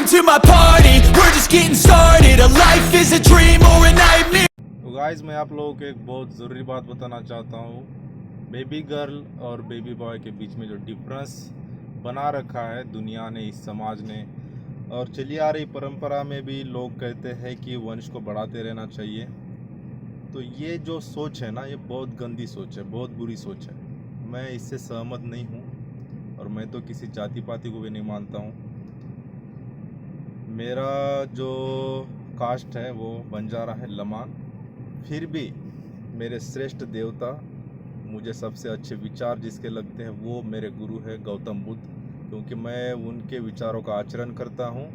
to my party, we're just getting started. A life is a dream or a nightmare. तो guys मैं आप लोगों को एक बहुत ज़रूरी बात बताना चाहता हूँ। बेबी गर्ल और बेबी बॉय के बीच में जो डिफरेंस बना रखा है दुनिया ने, इस समाज ने, और चली आ रही परंपरा में भी लोग कहते हैं कि वंश को बढ़ाते रहना चाहिए। तो ये जो सोच है ना, ये बहुत गंदी सोच है, बहुत बुरी सोच है। मैं इससे सहमत नहीं हूँ और मैं तो किसी जाति पाति को भी नहीं मानता हूँ। मेरा जो कास्ट है वो बंजारा है, लमान। फिर भी मेरे श्रेष्ठ देवता, मुझे सबसे अच्छे विचार जिसके लगते हैं वो मेरे गुरु है गौतम बुद्ध, क्योंकि मैं उनके विचारों का आचरण करता हूँ,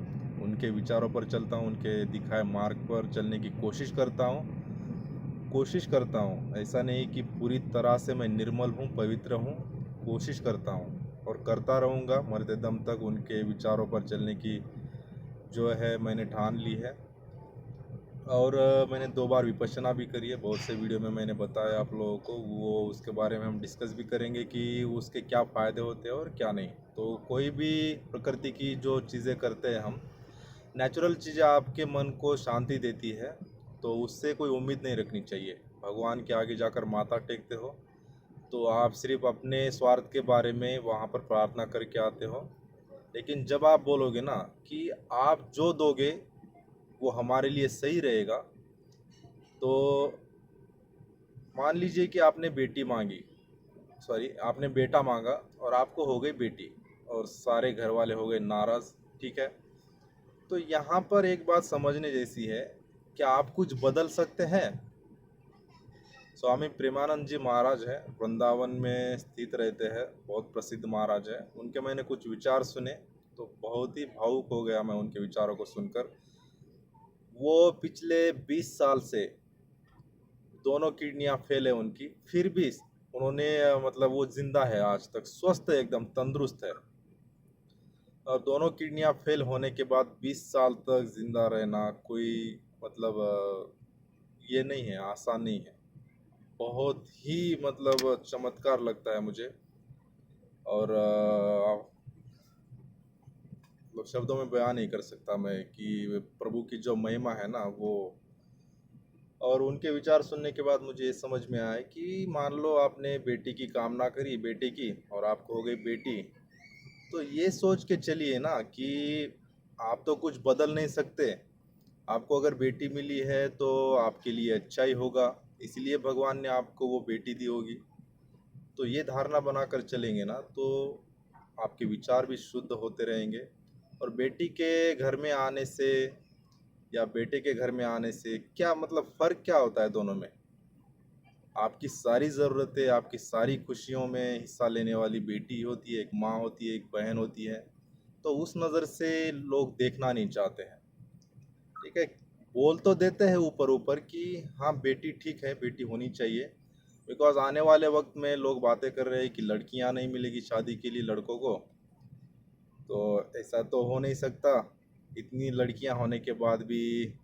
उनके विचारों पर चलता हूँ, उनके दिखाए मार्ग पर चलने की कोशिश करता हूँ। ऐसा नहीं कि पूरी तरह से मैं निर्मल हूँ, पवित्र हूँ, कोशिश करता हूँ और करता रहूँगा मरते दम तक। उनके विचारों पर चलने की जो है मैंने ठान ली है। और मैंने 2 बार विपश्यना भी करी है, बहुत से वीडियो में मैंने बताया आप लोगों को, वो उसके बारे में हम डिस्कस भी करेंगे कि उसके क्या फ़ायदे होते हैं और क्या नहीं। तो कोई भी प्रकृति की जो चीज़ें करते हैं हम, नेचुरल चीज़ें आपके मन को शांति देती है, तो उससे कोई उम्मीद नहीं रखनी चाहिए। भगवान के आगे जाकर माथा टेकते हो तो आप सिर्फ अपने स्वार्थ के बारे में वहाँ पर प्रार्थना करके आते हो, लेकिन जब आप बोलोगे ना कि आप जो दोगे वो हमारे लिए सही रहेगा, तो मान लीजिए कि आपने आपने बेटा मांगा और आपको हो गई बेटी और सारे घर वाले हो गए नाराज़, ठीक है। तो यहाँ पर एक बात समझने जैसी है, क्या आप कुछ बदल सकते हैं? स्वामी प्रेमानंद जी महाराज हैं, वृंदावन में स्थित रहते हैं, बहुत प्रसिद्ध महाराज है। उनके मैंने कुछ विचार सुने तो बहुत ही भावुक हो गया मैं उनके विचारों को सुनकर। वो पिछले 20 साल से दोनों किडनियां फेल है उनकी, फिर भी उन्होंने मतलब वो जिंदा है, आज तक स्वस्थ है, एकदम तंदुरुस्त है। और दोनों किडनियां फेल होने के बाद 20 साल तक जिंदा रहना कोई मतलब ये नहीं है, आसान नहीं है। बहुत ही मतलब चमत्कार लगता है मुझे। और मतलब शब्दों में बयान नहीं कर सकता मैं कि प्रभु की जो महिमा है ना वो। और उनके विचार सुनने के बाद मुझे ये समझ में आया कि मान लो आपने बेटी की कामना करी, बेटे की, और आपको हो गई बेटी, तो ये सोच के चलिए ना कि आप तो कुछ बदल नहीं सकते। आपको अगर बेटी मिली है तो आपके लिए अच्छा ही होगा, इसलिए भगवान ने आपको वो बेटी दी होगी। तो ये धारणा बनाकर चलेंगे ना तो आपके विचार भी शुद्ध होते रहेंगे। और बेटी के घर में आने से या बेटे के घर में आने से क्या मतलब फ़र्क क्या होता है दोनों में? आपकी सारी ज़रूरतें, आपकी सारी खुशियों में हिस्सा लेने वाली बेटी होती है, एक माँ होती है, एक बहन होती है। तो उस नज़र से लोग देखना नहीं चाहते हैं, ठीक है। बोल तो देते हैं ऊपर ऊपर कि हाँ बेटी ठीक है, बेटी होनी चाहिए, बिकॉज़ आने वाले वक्त में लोग बातें कर रहे हैं कि लड़कियां नहीं मिलेगी शादी के लिए लड़कों को। तो ऐसा तो हो नहीं सकता, इतनी लड़कियां होने के बाद भी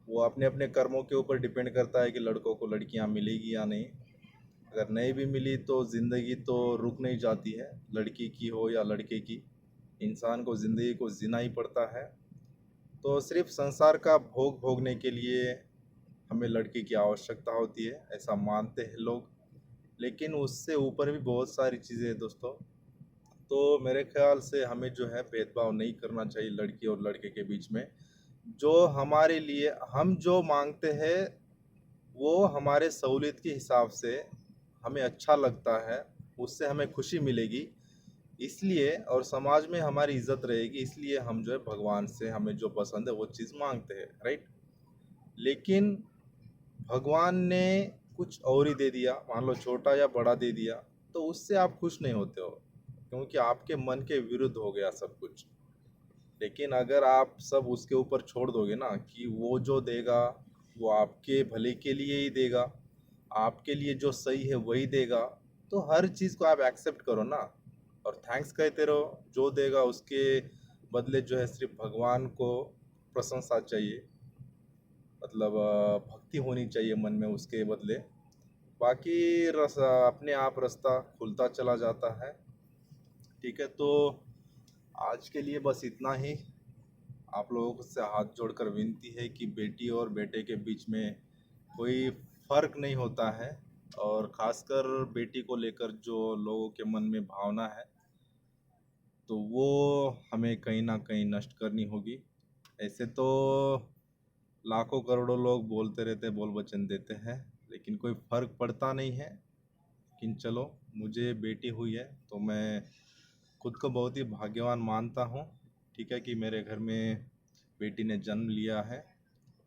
वो अपने अपने कर्मों के ऊपर डिपेंड करता है कि लड़कों को लड़कियां मिलेगी या नहीं। अगर नहीं भी मिली तो ज़िंदगी तो रुक नहीं जाती है, लड़की की हो या लड़के की, इंसान को ज़िंदगी को जीना ही पड़ता है। तो सिर्फ संसार का भोग भोगने के लिए हमें लड़की की आवश्यकता होती है, ऐसा मानते हैं लोग, लेकिन उससे ऊपर भी बहुत सारी चीज़ें हैं दोस्तों। तो मेरे ख्याल से हमें जो है भेदभाव नहीं करना चाहिए लड़की और लड़के के बीच में। जो हमारे लिए हम जो मांगते हैं वो हमारे सहूलियत के हिसाब से हमें अच्छा लगता है, उससे हमें खुशी मिलेगी, इसलिए, और समाज में हमारी इज्जत रहेगी, इसलिए हम जो है भगवान से हमें जो पसंद है वो चीज़ मांगते हैं, राइट। लेकिन भगवान ने कुछ और ही दे दिया, मान लो छोटा या बड़ा दे दिया, तो उससे आप खुश नहीं होते हो, क्योंकि आपके मन के विरुद्ध हो गया सब कुछ। लेकिन अगर आप सब उसके ऊपर छोड़ दोगे ना कि वो जो देगा वो आपके भले के लिए ही देगा, आपके लिए जो सही है वही देगा, तो हर चीज़ को आप एक्सेप्ट करो ना और थैंक्स कहते रहो। जो देगा उसके बदले जो है सिर्फ भगवान को प्रशंसा चाहिए, मतलब भक्ति होनी चाहिए मन में उसके बदले। बाकी अपने आप रास्ता खुलता चला जाता है, ठीक है। तो आज के लिए बस इतना ही। आप लोगों से हाथ जोड़कर विनती है कि बेटी और बेटे के बीच में कोई फ़र्क नहीं होता है, और ख़ासकर बेटी को लेकर जो लोगों के मन में भावना है, तो वो हमें कहीं न कहीं नष्ट करनी होगी। ऐसे तो लाखों करोड़ों लोग बोलते रहते, बोल वचन देते हैं, लेकिन कोई फ़र्क पड़ता नहीं है। लेकिन चलो, मुझे बेटी हुई है तो मैं खुद को बहुत ही भाग्यवान मानता हूँ, ठीक है, कि मेरे घर में बेटी ने जन्म लिया है।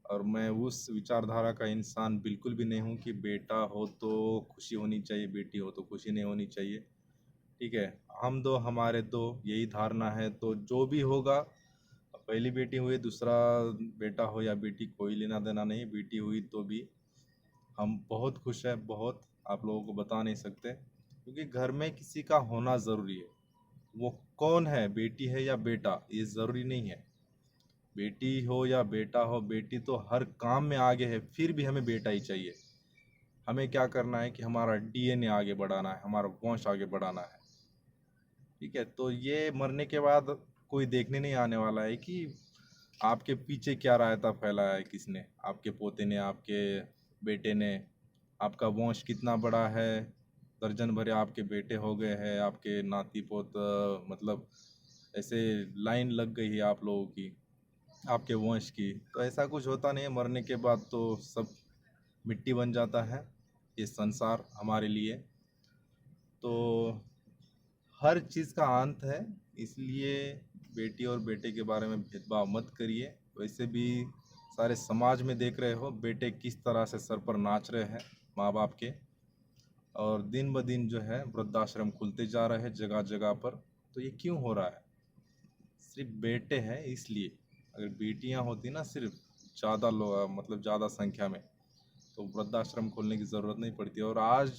और मैं उस विचारधारा का इंसान बिल्कुल भी नहीं हूँ कि बेटा हो तो खुशी होनी चाहिए, बेटी हो तो खुशी नहीं होनी चाहिए, ठीक है। हम दो, हमारे दो, यही धारणा है। तो जो भी होगा, पहली बेटी हुई, दूसरा बेटा हो या बेटी, कोई लेना देना नहीं। बेटी हुई तो भी हम बहुत खुश हैं, बहुत, आप लोगों को बता नहीं सकते, क्योंकि घर में किसी का होना ज़रूरी है। वो कौन है, बेटी है या बेटा, ये ज़रूरी नहीं है। बेटी हो या बेटा हो, बेटी तो हर काम में आगे है, फिर भी हमें बेटा ही चाहिए। हमें क्या करना है कि हमारा डीएनए आगे बढ़ाना है, हमारा वंश आगे बढ़ाना है, ठीक है। तो ये मरने के बाद कोई देखने नहीं आने वाला है कि आपके पीछे क्या रायता फैलाया है किसने, आपके पोते ने, आपके बेटे ने, आपका वंश कितना बड़ा है, दर्जन भरे आपके बेटे हो गए हैं, आपके नाती पोत, मतलब ऐसे लाइन लग गई है आप लोगों की, आपके वंश की। तो ऐसा कुछ होता नहीं है, मरने के बाद तो सब मिट्टी बन जाता है ये संसार हमारे लिए। तो हर चीज़ का अंत है, इसलिए बेटी और बेटे के बारे में भेदभाव मत करिए। वैसे भी सारे समाज में देख रहे हो बेटे किस तरह से सर पर नाच रहे हैं माँ बाप के, और दिन ब दिन जो है वृद्धाश्रम खुलते जा रहे हैं जगह जगह पर। तो ये क्यों हो रहा है? सिर्फ बेटे हैं इसलिए। अगर बेटियां होती ना सिर्फ, ज़्यादा लोग, मतलब ज़्यादा संख्या में, तो वृद्धाश्रम खोलने की ज़रूरत नहीं पड़ती। और आज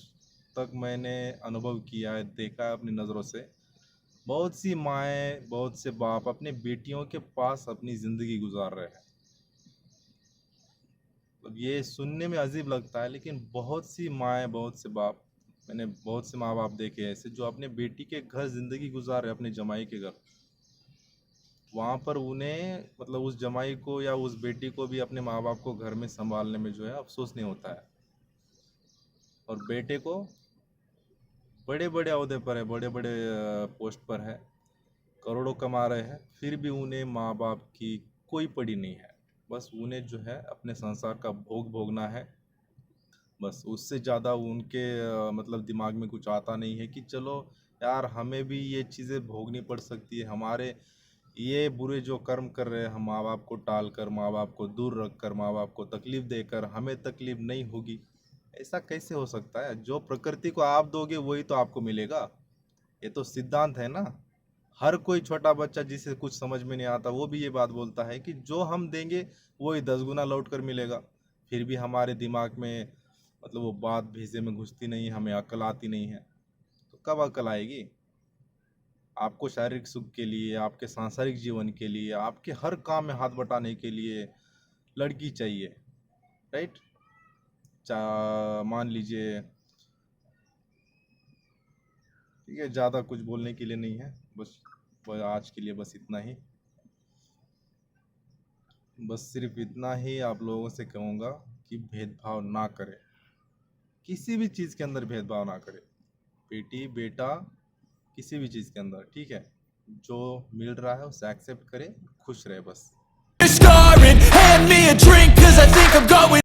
तक मैंने अनुभव किया है, देखा है अपनी नज़रों से, बहुत सी माएँ, बहुत से बाप अपने बेटियों के पास अपनी ज़िंदगी गुजार रहे हैं। अब ये सुनने में अजीब लगता है, लेकिन बहुत सी माएँ, बहुत से बाप, मैंने बहुत से माँ बाप देखे ऐसे जो अपने बेटी के घर ज़िंदगी गुजार रहे हैं, अपने जमाई के घर। वहाँ पर उन्हें, मतलब उस जमाई को या उस बेटी को भी अपने माँ बाप को घर में संभालने में जो है अफसोस नहीं होता है। और बेटे को बड़े बड़े अहदे पर है, बड़े बड़े पोस्ट पर है, करोड़ों कमा रहे हैं, फिर भी उन्हें माँ बाप की कोई पड़ी नहीं है। बस उन्हें जो है अपने संसार का भोग भोगना है, बस। उससे ज़्यादा उनके मतलब दिमाग में कुछ आता नहीं है कि चलो यार, हमें भी ये चीज़ें भोगनी पड़ सकती है। हमारे ये बुरे जो कर्म कर रहे हैं हम, माँ बाप को टाल कर, माँ बाप को दूर रख कर, माँ बाप को तकलीफ़ देकर, हमें तकलीफ़ नहीं होगी, ऐसा कैसे हो सकता है? जो प्रकृति को आप दोगे वही तो आपको मिलेगा, ये तो सिद्धांत है ना। हर कोई छोटा बच्चा जिसे कुछ समझ में नहीं आता, वो भी ये बात बोलता है कि जो हम देंगे वही 10 गुना लौट कर मिलेगा। फिर भी हमारे दिमाग में, मतलब वो बात भेजे में घुसती नहीं, हमें अकल आती नहीं है। तो कब अकल आएगी? आपको शारीरिक सुख के लिए, आपके सांसारिक जीवन के लिए, आपके हर काम में हाथ बटाने के लिए लड़की चाहिए, राइट? मान लीजिए, ठीक है, ज़्यादा कुछ बोलने के लिए नहीं है, बस आज के लिए बस इतना ही। बस सिर्फ इतना ही आप लोगों से कहूँगा कि भेदभाव ना करें, किसी भी चीज़ के अंदर भेदभाव ना करें, बेटी बेटा, किसी भी चीज़ के अंदर, ठीक है। जो मिल रहा है उसे एक्सेप्ट करें, खुश रहे बस। Star and hand me a